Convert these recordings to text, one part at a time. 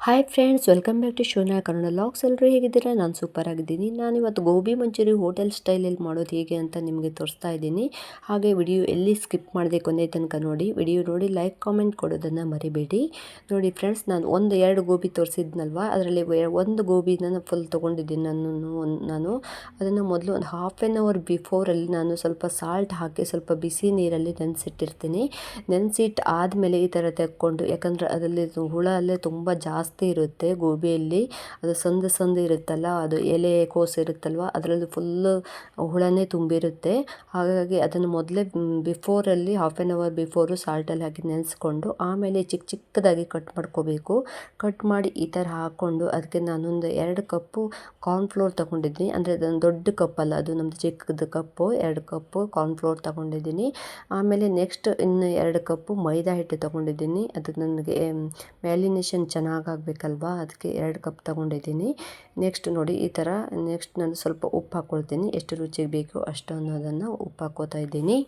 Hi friends, welcome back to Shona Kannada logs. ಎಲ್ಲರೂ ಹೇಗಿದ್ದೀರಾ? ನಾನು ಸೂಪರ್ ಆಗಿದ್ದೀನಿ. ನಾನಿವತ್ತು ಗೋಬಿ ಮಂಚೂರಿ ಹೋಟೆಲ್ ಸ್ಟೈಲಲ್ಲಿ ಮಾಡೋದು ಹೇಗೆ ಅಂತ ನಿಮಗೆ ತೋರಿಸ್ತಾ ಇದ್ದೀನಿ. ಹಾಗೆ ವಿಡಿಯೋ ಎಲ್ಲಿ ಸ್ಕಿಪ್ ಮಾಡದೆ ಕೊನೆ ತನಕ ನೋಡಿ. ವಿಡಿಯೋ ನೋಡಿ ಲೈಕ್ ಕಾಮೆಂಟ್ ಕೊಡೋದನ್ನು ಮರಿಬೇಡಿ. ನೋಡಿ ಫ್ರೆಂಡ್ಸ್, ನಾನು ಎರಡು ಗೋಬಿ ತೋರಿಸಿದ್ನಲ್ವ, ಅದರಲ್ಲಿ ಒಂದು ಗೋಬಿನ ಫುಲ್ ತೊಗೊಂಡಿದ್ದೀನಿ. ನಾನು ಅದನ್ನು ಮೊದಲು ಒಂದು ಹಾಫ್ ಆನ್ ಅವರ್ ಬಿಫೋರಲ್ಲಿ ನಾನು ಸ್ವಲ್ಪ ಸಾಲ್ಟ್ ಹಾಕಿ ಸ್ವಲ್ಪ ಬಿಸಿ ನೀರಲ್ಲಿ ನೆನೆಸಿಟ್ಟಿರ್ತೀನಿ. ನೆನೆಸಿಟ್ಟು ಆದಮೇಲೆ ಈ ಥರ ತೆಕ್ಕೊಂಡು, ಯಾಕಂದರೆ ಅದರಲ್ಲಿ ಹುಳ ಅಲ್ಲೇ ತುಂಬ ಜಾಸ್ತಿ ಇರುತ್ತೆ ಗೋಬಿಯಲ್ಲಿ. ಅದು ಸಂದು ಇರುತ್ತಲ್ಲ, ಅದು ಎಲೆ ಕೋಸು ಇರುತ್ತಲ್ವ, ಅದರಲ್ಲಿ ಫುಲ್ಲು ಹುಳನೇ ತುಂಬಿರುತ್ತೆ. ಹಾಗಾಗಿ ಅದನ್ನು ಮೊದಲೇ ಬಿಫೋರಲ್ಲಿ ಹಾಫ್ ಆನ್ ಅವರ್ ಬಿಫೋರು ಸಾಲ್ಟಲ್ಲಿ ಹಾಕಿ ನೆನೆಸ್ಕೊಂಡು ಆಮೇಲೆ ಚಿಕ್ಕದಾಗಿ ಕಟ್ ಮಾಡ್ಕೋಬೇಕು. ಕಟ್ ಮಾಡಿ ಈ ಥರ ಹಾಕ್ಕೊಂಡು ಅದಕ್ಕೆ ನಾನೊಂದು 2 ಕಪ್ಪು ಕಾರ್ನ್ಫ್ಲೋರ್ ತೊಗೊಂಡಿದ್ದೀನಿ. ಅಂದರೆ ಅದೊಂದು ದೊಡ್ಡ ಕಪ್ಪಲ್ಲ, ಅದು ನಮ್ಮದು ಚಿಕ್ಕದು ಕಪ್ಪು. 2 ಕಪ್ಪು ಕಾರ್ನ್ಫ್ಲೋರ್ ತೊಗೊಂಡಿದ್ದೀನಿ. ಆಮೇಲೆ ನೆಕ್ಸ್ಟ್ ಇನ್ನು 2 ಕಪ್ಪು ಮೈದಾ ಹಿಟ್ಟು ತೊಗೊಂಡಿದ್ದೀನಿ. ಅದು ನನಗೆ ಮ್ಯಾಲಿನೇಷನ್ ಚೆನ್ನಾಗಾಗಬೇಕಲ್ವಾ, ಅದಕ್ಕೆ 2 ಕಪ್ ತೊಗೊಂಡಿದ್ದೀನಿ. ನೆಕ್ಸ್ಟ್ ನೋಡಿ ಈ ಥರ. ನೆಕ್ಸ್ಟ್ ನಾನು ಸ್ವಲ್ಪ ಉಪ್ಪು ಹಾಕ್ಕೊಳ್ತೀನಿ, ಎಷ್ಟು ರುಚಿಗೆ ಬೇಕು ಅಷ್ಟು ಅನ್ನೋದನ್ನು ಉಪ್ಪು ಹಾಕ್ಕೋತಾ ಇದ್ದೀನಿ.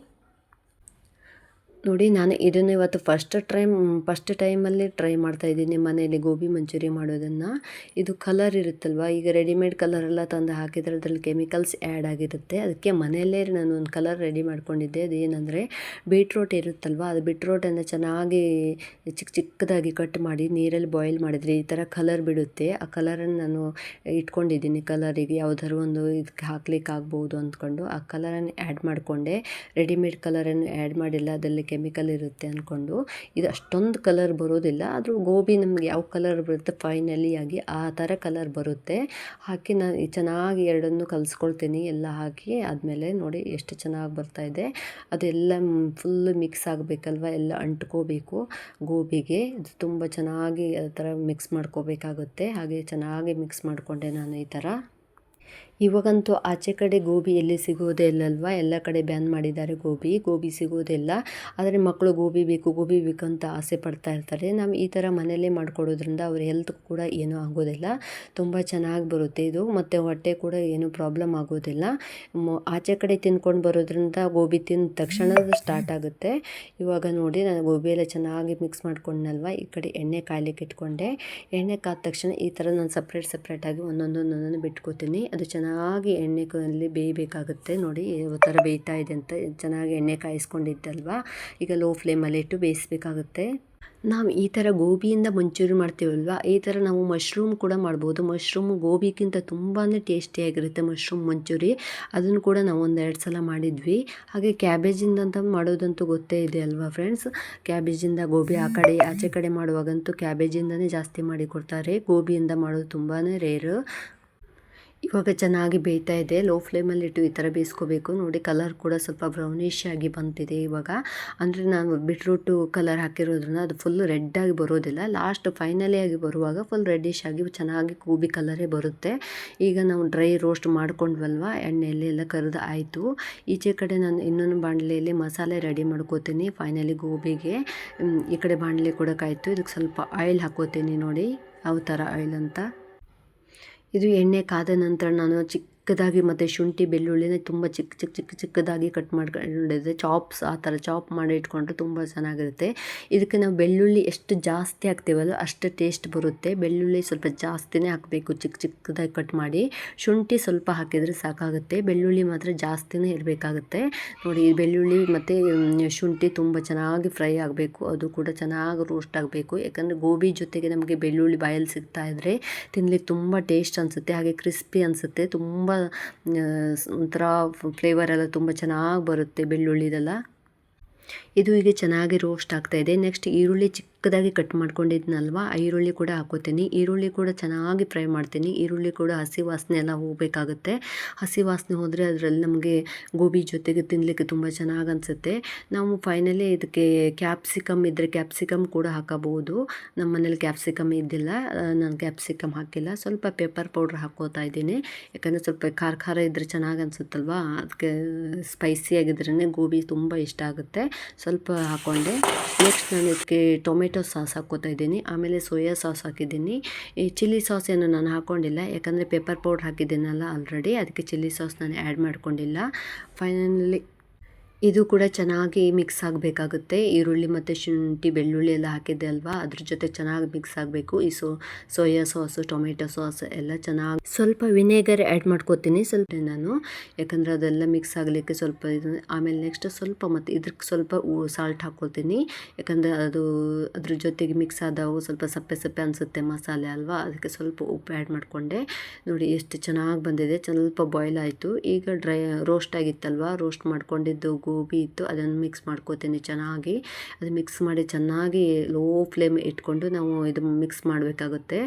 ನೋಡಿ, ನಾನು ಇದನ್ನು ಇವತ್ತು ಫಸ್ಟ್ ಟೈಮಲ್ಲಿ ಟ್ರೈ ಮಾಡ್ತಾಯಿದ್ದೀನಿ ಮನೆಯಲ್ಲಿ ಗೋಬಿ ಮಂಚೂರಿ ಮಾಡೋದನ್ನು. ಇದು ಕಲರ್ ಇರುತ್ತಲ್ವ, ಈಗ ರೆಡಿಮೇಡ್ ಕಲರೆಲ್ಲ ತಂದು ಹಾಕಿದರೆ ಅದರಲ್ಲಿ ಕೆಮಿಕಲ್ಸ್ ಆ್ಯಡ್ ಆಗಿರುತ್ತೆ. ಅದಕ್ಕೆ ಮನೆಯಲ್ಲೇ ನಾನು ಒಂದು ಕಲರ್ ರೆಡಿ ಮಾಡ್ಕೊಂಡಿದ್ದೆ. ಅದೇನೆಂದರೆ ಬೀಟ್ರೋಟ್ ಇರುತ್ತಲ್ವ, ಅದು ಬೀಟ್ರೋಟನ್ನು ಚೆನ್ನಾಗಿ ಚಿಕ್ಕದಾಗಿ ಕಟ್ ಮಾಡಿ ನೀರಲ್ಲಿ ಬಾಯ್ಲ್ ಮಾಡಿದರೆ ಈ ಥರ ಕಲರ್ ಬಿಡುತ್ತೆ. ಆ ಕಲರನ್ನು ನಾನು ಇಟ್ಕೊಂಡಿದ್ದೀನಿ. ಕಲರಿಗೆ ಯಾವುದಾದ್ರು ಒಂದು ಇದಕ್ಕೆ ಹಾಕ್ಲಿಕ್ಕೆ ಆಗ್ಬೋದು ಅಂದ್ಕೊಂಡು ಆ ಕಲರನ್ನು ಆ್ಯಡ್ ಮಾಡಿಕೊಂಡೆ. ರೆಡಿಮೇಡ್ ಕಲರನ್ನು ಆ್ಯಡ್ ಮಾಡಿಲ್ಲ, ಅದರಲ್ಲಿ ಕೆಮಿಕಲ್ ಇರುತ್ತೆ ಅಂದ್ಕೊಂಡು. ಇದು ಅಷ್ಟೊಂದು ಕಲರ್ ಬರೋದಿಲ್ಲ, ಆದರೂ ಗೋಬಿ ನಮಗೆ ಯಾವ ಕಲರ್ ಬರುತ್ತೆ ಫೈನಲಿ ಆಗಿ ಆ ಥರ ಕಲರ್ ಬರುತ್ತೆ. ಹಾಕಿ ನಾನು ಚೆನ್ನಾಗಿ ಎರಡನ್ನೂ ಕಲಿಸ್ಕೊಳ್ತೀನಿ. ಎಲ್ಲ ಹಾಕಿ ಆದಮೇಲೆ ನೋಡಿ ಎಷ್ಟು ಚೆನ್ನಾಗಿ ಬರ್ತಾಯಿದೆ. ಅದೆಲ್ಲ ಫುಲ್ಲು ಮಿಕ್ಸ್ ಆಗಬೇಕಲ್ವ, ಎಲ್ಲ ಅಂಟ್ಕೋಬೇಕು ಗೋಬಿಗೆ. ಇದು ತುಂಬ ಚೆನ್ನಾಗಿ ಆ ಥರ ಮಿಕ್ಸ್ ಮಾಡ್ಕೋಬೇಕಾಗುತ್ತೆ. ಹಾಗೆ ಚೆನ್ನಾಗಿ ಮಿಕ್ಸ್ ಮಾಡಿಕೊಂಡೆ ನಾನು ಈ ಥರ. ಇವಾಗಂತೂ ಆಚೆ ಕಡೆ ಗೋಬಿ ಎಲ್ಲಿ ಸಿಗೋದೇ ಇಲ್ಲಲ್ವ, ಎಲ್ಲ ಕಡೆ ಬ್ಯಾನ್ ಮಾಡಿದ್ದಾರೆ ಗೋಬಿ ಸಿಗೋದೇ ಇಲ್ಲ. ಆದರೆ ಮಕ್ಕಳು ಗೋಬಿ ಬೇಕು ಅಂತ ಆಸೆ ಪಡ್ತಾ ಇರ್ತಾರೆ. ನಾವು ಈ ಥರ ಮನೆಯಲ್ಲೇ ಮಾಡಿಕೊಡೋದ್ರಿಂದ ಅವ್ರ ಹೆಲ್ತ್ ಕೂಡ ಏನೂ ಆಗೋದಿಲ್ಲ, ತುಂಬ ಚೆನ್ನಾಗಿ ಬರುತ್ತೆ ಇದು. ಮತ್ತು ಹೊಟ್ಟೆ ಕೂಡ ಏನೂ ಪ್ರಾಬ್ಲಮ್ ಆಗೋದಿಲ್ಲ. ಆಚೆ ಕಡೆ ತಿನ್ಕೊಂಡು ಬರೋದ್ರಿಂದ ಗೋಬಿ ತಿಂದ ತಕ್ಷಣ ಸ್ಟಾರ್ಟ್ ಆಗುತ್ತೆ. ಇವಾಗ ನೋಡಿ, ನಾನು ಗೋಬಿ ಎಲ್ಲ ಚೆನ್ನಾಗಿ ಮಿಕ್ಸ್ ಮಾಡ್ಕೊಂಡಲ್ವ, ಈ ಕಡೆ ಎಣ್ಣೆ ಕಾಯ್ಲಿಕ್ಕೆ ಇಟ್ಕೊಂಡೆ. ಎಣ್ಣೆ ಕಾದ ತಕ್ಷಣ ಈ ಥರ ನಾನು ಸಪ್ರೇಟಾಗಿ ಒಂದೊಂದನ್ನು ಬಿಟ್ಕೋತೀನಿ. ಅದು ಚೆನ್ನಾಗಿ ಎಣ್ಣೆಯಲ್ಲಿ ಬೇಯಬೇಕಾಗುತ್ತೆ. ನೋಡಿ ಯಾವ ಥರ ಬೇಯ್ತಾ ಇದೆ ಅಂತ. ಚೆನ್ನಾಗಿ ಎಣ್ಣೆ ಕಾಯಿಸ್ಕೊಂಡಿದ್ದಲ್ವ, ಈಗ ಲೋ ಫ್ಲೇಮಲ್ಲಿ ಇಟ್ಟು ಬೇಯಿಸಬೇಕಾಗುತ್ತೆ. ನಾವು ಈ ಥರ ಗೋಬಿಯಿಂದ ಮಂಚೂರಿ ಮಾಡ್ತೀವಲ್ವ, ಈ ಥರ ನಾವು ಮಶ್ರೂಮ್ ಕೂಡ ಮಾಡ್ಬೋದು. ಮಶ್ರೂಮು ಗೋಬಿಗಿಂತ ತುಂಬಾ ಟೇಸ್ಟಿಯಾಗಿರುತ್ತೆ ಮಶ್ರೂಮ್ ಮಂಚೂರಿ. ಅದನ್ನು ಕೂಡ ನಾವು 1-2 ಸಲ ಮಾಡಿದ್ವಿ. ಹಾಗೆ ಕ್ಯಾಬೇಜಿಂದಂತ ಮಾಡೋದಂತೂ ಗೊತ್ತೇ ಇದೆ ಅಲ್ವಾ ಫ್ರೆಂಡ್ಸ್. ಕ್ಯಾಬೇಜಿಂದ ಗೋಬಿ ಆಚೆ ಕಡೆ ಮಾಡುವಾಗಂತೂ ಕ್ಯಾಬೇಜಿಂದನೇ ಜಾಸ್ತಿ ಮಾಡಿ ಕೊಡ್ತಾರೆ. ಗೋಬಿಯಿಂದ ಮಾಡೋದು ತುಂಬಾ ರೇರು. ಇವಾಗ ಚೆನ್ನಾಗಿ ಬೇಯ್ತಾ ಇದೆ. ಲೋ ಫ್ಲೇಮಲ್ಲಿಟ್ಟು ಈ ಥರ ಬೇಯಿಸ್ಕೋಬೇಕು. ನೋಡಿ, ಕಲರ್ ಕೂಡ ಸ್ವಲ್ಪ ಬ್ರೌನಿಷ್ ಆಗಿ ಬಂತಿದೆ ಇವಾಗ. ಅಂದರೆ ನಾನು ಬೀಟ್ರೂಟು ಕಲರ್ ಹಾಕಿರೋದ್ರಿಂದ ಅದು ಫುಲ್ಲು ರೆಡ್ಡಾಗಿ ಬರೋದಿಲ್ಲ. ಲಾಸ್ಟ್ ಫೈನಲಿ ಆಗಿ ಬರುವಾಗ ಫುಲ್ ರೆಡ್ಡಿಶ್ ಆಗಿ ಚೆನ್ನಾಗಿ ಗೋಬಿ ಕಲರೇ ಬರುತ್ತೆ. ಈಗ ನಾವು ಡ್ರೈ ರೋಸ್ಟ್ ಮಾಡ್ಕೊಂಡ್ವಲ್ವ, ಎಣ್ಣೆಯಲ್ಲಿ ಎಲ್ಲ ಕರೆದು ಆಯಿತು. ಈಚೆ ಕಡೆ ನಾನು ಇನ್ನೊಂದು ಬಾಣಲೆಯಲ್ಲಿ ಮಸಾಲೆ ರೆಡಿ ಮಾಡ್ಕೋತೀನಿ ಫೈನಲಿ ಗೋಬಿಗೆ. ಈ ಕಡೆ ಬಾಣಲೆ ಕೂಡ ಕಾಯ್ತು. ಇದಕ್ಕೆ ಸ್ವಲ್ಪ ಆಯಿಲ್ ಹಾಕೋತೀನಿ. ನೋಡಿ ಯಾವ ಥರ ಆಯಿಲ್ ಅಂತ. ಇದು ಎಣ್ಣೆ ಕಾದ ನಂತರ ನಾನು ಚಿಕ್ಕದಾಗಿ ಮತ್ತು ಶುಂಠಿ ಬೆಳ್ಳುಳ್ಳಿನ ತುಂಬ ಚಿಕ್ಕದಾಗಿ ಕಟ್ ಮಾಡ್ಕೊಂಡಿದ್ದೆ. ಆ ಥರ ಚಾಪ್ ಮಾಡಿ ಇಟ್ಕೊಂಡ್ರೆ ತುಂಬ ಚೆನ್ನಾಗಿರುತ್ತೆ. ಇದಕ್ಕೆ ನಾವು ಬೆಳ್ಳುಳ್ಳಿ ಎಷ್ಟು ಜಾಸ್ತಿ ಹಾಕ್ತೀವಲ್ಲ ಅಷ್ಟು ಟೇಸ್ಟ್ ಬರುತ್ತೆ. ಬೆಳ್ಳುಳ್ಳಿ ಸ್ವಲ್ಪ ಜಾಸ್ತಿನೇ ಹಾಕಬೇಕು, ಚಿಕ್ಕದಾಗಿ ಕಟ್ ಮಾಡಿ. ಶುಂಠಿ ಸ್ವಲ್ಪ ಹಾಕಿದರೆ ಸಾಕಾಗುತ್ತೆ, ಬೆಳ್ಳುಳ್ಳಿ ಮಾತ್ರ ಜಾಸ್ತಿನೇ ಇರಬೇಕಾಗುತ್ತೆ. ನೋಡಿ, ಬೆಳ್ಳುಳ್ಳಿ ಮತ್ತು ಶುಂಠಿ ತುಂಬ ಚೆನ್ನಾಗಿ ಫ್ರೈ ಆಗಬೇಕು. ಅದು ಕೂಡ ಚೆನ್ನಾಗಿ ರೋಸ್ಟ್ ಆಗಬೇಕು. ಯಾಕಂದರೆ ಗೋಬಿ ಜೊತೆಗೆ ನಮಗೆ ಬೆಳ್ಳುಳ್ಳಿ ಬಾಯಲ್ಲಿ ಸಿಗ್ತಾ ಇದ್ದರೆ ತಿನ್ಲಿಕ್ಕೆ ತುಂಬ ಟೇಸ್ಟ್ ಅನಿಸುತ್ತೆ. ಹಾಗೆ ಕ್ರಿಸ್ಪಿ ಅನಿಸುತ್ತೆ. ತುಂಬ ಒಂಥರ ಫ್ಲೇವರ್ ಎಲ್ಲ ತುಂಬ ಚೆನ್ನಾಗಿ ಬರುತ್ತೆ ಬೆಳ್ಳುಳ್ಳಿದೆಲ್ಲ. ಇದು ಈಗ ಚೆನ್ನಾಗಿ ರೋಸ್ಟ್ ಆಗ್ತಾಯಿದೆ. ನೆಕ್ಸ್ಟ್ ಈರುಳ್ಳಿ ಚಿಕ್ಕದಾಗಿ ಕಟ್ ಮಾಡ್ಕೊಂಡಿದ್ನಲ್ವ, ಈರುಳ್ಳಿ ಕೂಡ ಹಾಕೋತೀನಿ. ಈರುಳ್ಳಿ ಕೂಡ ಚೆನ್ನಾಗಿ ಫ್ರೈ ಮಾಡ್ತೀನಿ. ಈರುಳ್ಳಿ ಕೂಡ ಹಸಿ ವಾಸನೆ ಎಲ್ಲ ಹೋಗಬೇಕಾಗುತ್ತೆ. ಹಸಿ ವಾಸನೆ ಹೋದರೆ ಅದರಲ್ಲಿ ನಮಗೆ ಗೋಬಿ ಜೊತೆಗೆ ತಿನ್ನಲಿಕ್ಕೆ ತುಂಬ ಚೆನ್ನಾಗಿ ಅನಿಸುತ್ತೆ. ನಾವು ಫೈನಲಿ ಇದಕ್ಕೆ ಕ್ಯಾಪ್ಸಿಕಮ್ ಇದ್ದರೆ ಕ್ಯಾಪ್ಸಿಕಮ್ ಕೂಡ ಹಾಕಬಹುದು. ನಮ್ಮ ಮನೇಲಿ ಕ್ಯಾಪ್ಸಿಕಮ್ ಇದ್ದಿಲ್ಲ, ನಾನು ಕ್ಯಾಪ್ಸಿಕಮ್ ಹಾಕಿಲ್ಲ. ಸ್ವಲ್ಪ ಪೆಪ್ಪರ್ ಪೌಡ್ರ್ ಹಾಕ್ಕೋತಾ ಇದ್ದೀನಿ, ಯಾಕಂದರೆ ಸ್ವಲ್ಪ ಖಾರ ಇದ್ದರೆ ಚೆನ್ನಾಗಿ ಅನಿಸುತ್ತಲ್ವ. ಅದಕ್ಕೆ ಸ್ಪೈಸಿಯಾಗಿದ್ರೇ ಗೋಬಿ ತುಂಬ ಇಷ್ಟ ಆಗುತ್ತೆ. ಸ್ವಲ್ಪ ಹಾಕ್ಕೊಂಡೆ. ನೆಕ್ಸ್ಟ್ ನಾನು ಇದಕ್ಕೆ ಟೊಮೆಟೊ ಸಾಸ್ ಹಾಕ್ಕೋತಾ ಇದ್ದೀನಿ. ಆಮೇಲೆ ಸೋಯಾ ಸಾಸ್ ಹಾಕಿದ್ದೀನಿ. ಈ ಚಿಲ್ಲಿ ಸಾಸ್ ಏನು ನಾನು ಹಾಕ್ಕೊಂಡಿಲ್ಲ, ಯಾಕಂದರೆ ಪೆಪ್ಪರ್ ಪೌಡ್ರ್ ಹಾಕಿದ್ದೀನಲ್ಲ ಆಲ್ರೆಡಿ, ಅದಕ್ಕೆ ಚಿಲ್ಲಿ ಸಾಸ್ ನಾನು ಆ್ಯಡ್ ಮಾಡ್ಕೊಂಡಿಲ್ಲ. ಫೈನಲಿ ಇದು ಕೂಡ ಚೆನ್ನಾಗಿ ಮಿಕ್ಸ್ ಆಗಬೇಕಾಗುತ್ತೆ. ಈರುಳ್ಳಿ ಮತ್ತು ಶುಂಠಿ, ಬೆಳ್ಳುಳ್ಳಿ ಎಲ್ಲ ಹಾಕಿದ್ದೆ ಅಲ್ವಾ, ಅದ್ರ ಜೊತೆ ಚೆನ್ನಾಗಿ ಮಿಕ್ಸ್ ಆಗಬೇಕು. ಈ ಸೋಯಾ ಸಾಸು, ಟೊಮೆಟೊ ಸಾಸ್ ಎಲ್ಲ ಚೆನ್ನಾಗಿ ಸ್ವಲ್ಪ ವಿನೆಗರ್ ಆ್ಯಡ್ ಮಾಡ್ಕೋತೀನಿ ಸ್ವಲ್ಪ ನಾನು, ಯಾಕಂದರೆ ಅದೆಲ್ಲ ಮಿಕ್ಸ್ ಆಗಲಿಕ್ಕೆ ಸ್ವಲ್ಪ ಇದು. ಆಮೇಲೆ ನೆಕ್ಸ್ಟ್ ಸ್ವಲ್ಪ ಮತ್ತು ಇದಕ್ಕೆ ಸ್ವಲ್ಪ ಸಾಲ್ಟ್ ಹಾಕ್ಕೊಳ್ತೀನಿ, ಯಾಕಂದರೆ ಅದು ಅದ್ರ ಜೊತೆಗೆ ಮಿಕ್ಸ್ ಆದವು ಸ್ವಲ್ಪ ಸಪ್ಪೆ ಸಪ್ಪೆ ಅನಿಸುತ್ತೆ ಮಸಾಲೆ ಅಲ್ವಾ, ಅದಕ್ಕೆ ಸ್ವಲ್ಪ ಉಪ್ಪು ಆ್ಯಡ್ ಮಾಡಿಕೊಂಡೆ. ನೋಡಿ ಎಷ್ಟು ಚೆನ್ನಾಗಿ ಬಂದಿದೆ. ಸ್ವಲ್ಪ ಬಾಯ್ಲ್ ಆಯಿತು. ಈಗ ರೋಸ್ಟ್ ಆಗಿತ್ತಲ್ವ, ರೋಸ್ಟ್ ಮಾಡ್ಕೊಂಡಿದ್ದು ಗೋಬಿ ಇತ್ತು, ಅದನ್ನು ಮಿಕ್ಸ್ ಮಾಡ್ಕೋತೀನಿ ಚೆನ್ನಾಗಿ. ಅದು ಮಿಕ್ಸ್ ಮಾಡಿ ಚೆನ್ನಾಗಿ ಲೋ ಫ್ಲೇಮ್ ಇಟ್ಕೊಂಡು ನಾವು ಇದು ಮಿಕ್ಸ್ ಮಾಡಬೇಕಾಗುತ್ತೆ.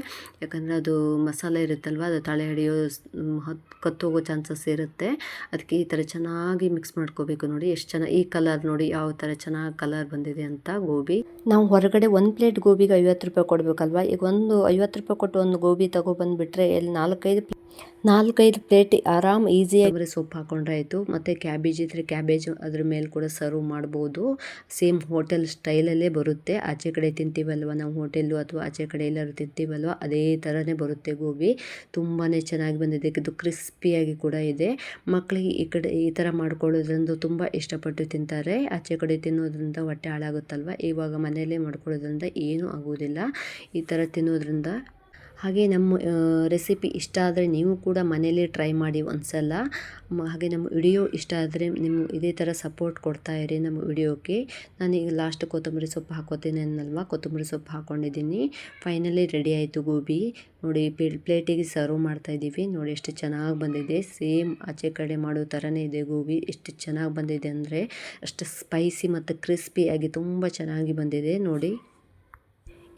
ಯಾಕಂದರೆ ಅದು ಮಸಾಲೆ ಇರುತ್ತಲ್ವ, ಅದು ತಳೆ ಹಿಡಿಯೋ ಕತ್ತೋಗೋ ಚಾನ್ಸಸ್ ಇರುತ್ತೆ. ಅದಕ್ಕೆ ಈ ಥರ ಚೆನ್ನಾಗಿ ಮಿಕ್ಸ್ ಮಾಡ್ಕೋಬೇಕು. ನೋಡಿ ಎಷ್ಟು ಚೆನ್ನಾಗಿ ಈ ಕಲರ್ ನೋಡಿ ಯಾವ ಥರ ಚೆನ್ನಾಗಿ ಕಲರ್ ಬಂದಿದೆ ಅಂತ ಗೋಬಿ. ನಾವು ಹೊರಗಡೆ ಒಂದು ಪ್ಲೇಟ್ ಗೋಬಿಗೆ 50 ರೂಪಾಯಿ ಕೊಡಬೇಕಲ್ವ, ಈಗ ಒಂದು 50 ರೂಪಾಯಿ ಕೊಟ್ಟು ಒಂದು ಗೋಬಿ ತಗೊಬಂದುಬಿಟ್ರೆ ಇಲ್ಲಿ 4-5 ಪ್ಲೇಟ್ ಆರಾಮ್ ಈಸಿಯಾಗಿ ಸೊಪ್ಪು ಹಾಕೊಂಡ್ರೆ ಆಯಿತು. ಮತ್ತು ಕ್ಯಾಬೇಜ್ ಇದ್ದರೆ ಕ್ಯಾಬೇಜ್ ಅದ್ರ ಮೇಲೆ ಕೂಡ ಸರ್ವ್ ಮಾಡ್ಬೋದು. ಸೇಮ್ ಹೋಟೆಲ್ ಸ್ಟೈಲಲ್ಲೇ ಬರುತ್ತೆ. ಆಚೆ ಕಡೆ ತಿಂತೀವಲ್ವ ನಾವು ಹೋಟೆಲ್ಲು ಅಥವಾ ಆಚೆ ಕಡೆ ಎಲ್ಲರೂ ತಿಂತೀವಲ್ವ, ಅದೇ ಥರನೇ ಬರುತ್ತೆ ಗೋಬಿ. ತುಂಬಾ ಚೆನ್ನಾಗಿ ಬಂದಿದೆ. ಇದು ಕ್ರಿಸ್ಪಿಯಾಗಿ ಕೂಡ ಇದೆ. ಮಕ್ಕಳಿಗೆ ಈ ಥರ ಮಾಡ್ಕೊಳ್ಳೋದ್ರಿಂದ ತುಂಬ ಇಷ್ಟಪಟ್ಟು ತಿಂತಾರೆ. ಆಚೆ ಕಡೆ ತಿನ್ನೋದ್ರಿಂದ ಹೊಟ್ಟೆ ಹಾಳಾಗುತ್ತಲ್ವ, ಇವಾಗ ಮನೆಯಲ್ಲೇ ಮಾಡ್ಕೊಳ್ಳೋದ್ರಿಂದ ಏನೂ ಆಗೋದಿಲ್ಲ ಈ ಥರ ತಿನ್ನೋದ್ರಿಂದ. ಹಾಗೆ ನಮ್ಮ ರೆಸಿಪಿ ಇಷ್ಟ ಆದರೆ ನೀವು ಕೂಡ ಮನೇಲಿ ಟ್ರೈ ಮಾಡಿ ಒಂದ್ಸಲ. ಹಾಗೆ ನಮ್ಮ ವಿಡಿಯೋ ಇಷ್ಟ ಆದರೆ ನಿಮ್ಮ ಇದೇ ಥರ ಸಪೋರ್ಟ್ ಕೊಡ್ತಾ ಇರಿ ನಮ್ಮ ವಿಡಿಯೋಕ್ಕೆ. ನಾನೀಗ ಲಾಸ್ಟ್ ಕೊತ್ತಂಬರಿ ಸೊಪ್ಪು ಹಾಕೋತೀನಿ ಅನ್ನಲ್ವ, ಕೊತ್ತಂಬರಿ ಸೊಪ್ಪು ಹಾಕ್ಕೊಂಡಿದ್ದೀನಿ. ಫೈನಲಿ ರೆಡಿ ಆಯಿತು ಗೋಬಿ. ನೋಡಿ ಪ್ಲೇಟಿಗೆ ಸರ್ವ್ ಮಾಡ್ತಾಯಿದ್ದೀವಿ. ನೋಡಿ ಎಷ್ಟು ಚೆನ್ನಾಗಿ ಬಂದಿದೆ. ಸೇಮ್ ಆಚೆ ಕಡೆ ಮಾಡೋ ಥರನೇ ಇದೆ ಗೋಬಿ. ಎಷ್ಟು ಚೆನ್ನಾಗಿ ಬಂದಿದೆ ಅಂದರೆ ಅಷ್ಟು ಸ್ಪೈಸಿ ಮತ್ತು ಕ್ರಿಸ್ಪಿಯಾಗಿ ತುಂಬ ಚೆನ್ನಾಗಿ ಬಂದಿದೆ ನೋಡಿ.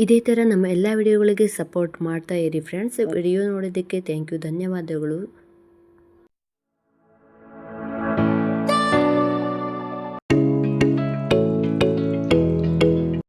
ಇದೇ ಥರ ನಮ್ಮ ಎಲ್ಲ ವಿಡಿಯೋಗಳಿಗೆ ಸಪೋರ್ಟ್ ಮಾಡ್ತಾ ಇರಿ ಫ್ರೆಂಡ್ಸ್. ವಿಡಿಯೋ ನೋಡೋದಕ್ಕೆ ಥ್ಯಾಂಕ್ ಯು, ಧನ್ಯವಾದಗಳು.